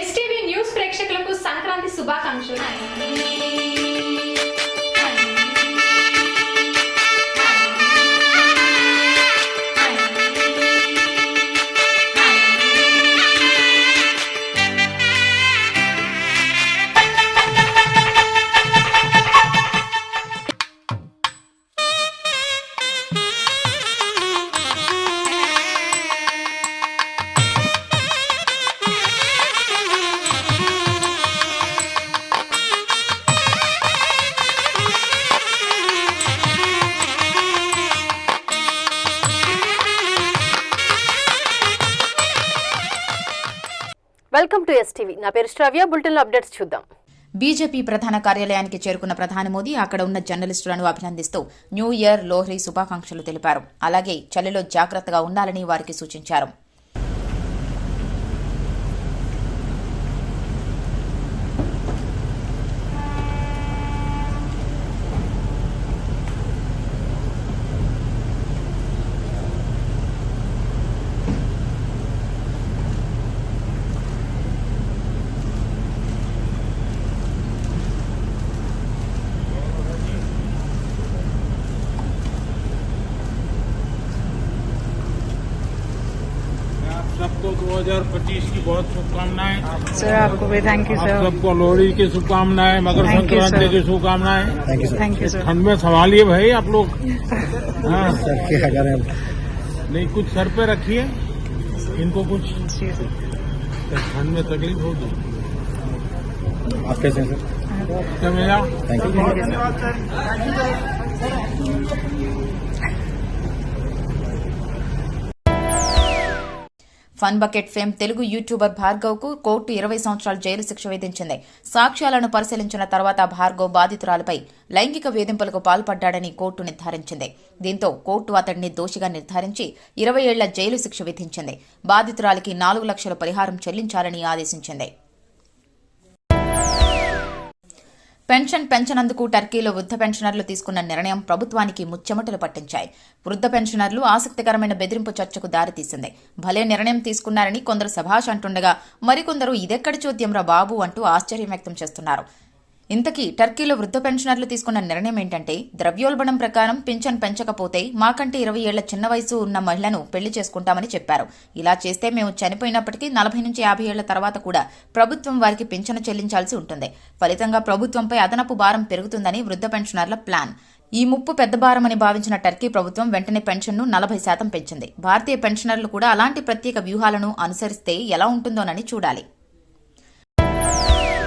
STV news ప్రేక్షకులకు సంక్రాంతి శుభాకాంక్షలు. Welcome to STV. నా పేరు శ్రవ్య. బులెటిన్లో అప్డేట్స్ చూద్దాం. బీజేపీ ప్రధాన కార్యాలయానికి చేరుకున్న ప్రధాని మోదీ అక్కడ ఉన్న జర్నలిస్టులను అభినందిస్తూ న్యూ ఇయర్, లోహ్రీ శుభాకాంక్షలు తెలిపారు. అలాగే చలిలో జాగ్రత్తగా ఉండాలని వారికి సూచించారు. सबको 2025 की बहुत शुभकामनाएं सर. आपको भी थैंक यू सर. सबको लोहड़ी की शुभकामनाएं, मकर संक्रांति की शुभकामनाएं. Thank you sir. ठंड में संभालिए भाई आप लोग. हाँ नहीं, कुछ सर पे रखिए, इनको कुछ ठंड में तकलीफ होगी. आप कैसे हैं सर? भैया thank you. Fun bucket fame Telugu YouTuber Bhargav కు కోర్టు 20 సంవత్సరాల జైలు శిక్ష విధించింది. సాక్ష్యాలను పరిశీలించిన తర్వాత భార్గవ్ బాధితురాలపై లైంగిక వేధింపులకు పాల్పడ్డాడని కోర్టు నిర్ధారించింది. దీంతో కోర్టు అతడిని దోషిగా నిర్ధారించి 20 ఏళ్ల జైలు శిక్ష విధించింది. బాధితురాలికి 4 లక్షల పరిహారం చెల్లించాలని ఆదేశించింది. పెన్షన్ పెంచనందుకు టర్కీలో వృద్ధ పెన్షనర్లు తీసుకున్న నిర్ణయం ప్రభుత్వానికి ముచ్చెమటలు పట్టించాయి. వృద్ధ పెన్షనర్లు ఆసక్తికరమైన బెదిరింపు చర్చకు దారితీసింది. భలే నిర్ణయం తీసుకున్నారని కొందరు శభాష్ అంటుండగా మరికొందరు ఇదెక్కడి చోద్యంరా బాబు అంటూ ఆశ్చర్యం వ్యక్తం చేస్తున్నారు. ఇంతకీ టర్కీలో వృద్ధ పెన్షనర్లు తీసుకున్న నిర్ణయం ఏంటంటే, ద్రవ్యోల్బణం ప్రకారం పింఛన్ పెంచకపోతే మాకంటే 20 ఏళ్ల చిన్న వయసు ఉన్న మహిళను పెళ్లి చేసుకుంటామని చెప్పారు. ఇలా చేస్తే మేము చనిపోయినప్పటికీ 40 నుంచి 50 ఏళ్ల తర్వాత కూడా ప్రభుత్వం వారికి పింఛను చెల్లించాల్సి ఉంటుంది. ఫలితంగా ప్రభుత్వంపై అదనపు భారం పెరుగుతుందని వృద్ధ పెన్షనర్ల ప్లాన్. ఈ ముప్పు పెద్ద భారమని భావించిన టర్కీ ప్రభుత్వం వెంటనే పెన్షన్ను 40% పెంచింది. భారతీయ పెన్షనర్లు కూడా అలాంటి ప్రత్యేక వ్యూహాలను అనుసరిస్తే ఎలా ఉంటుందోనని చూడాలి.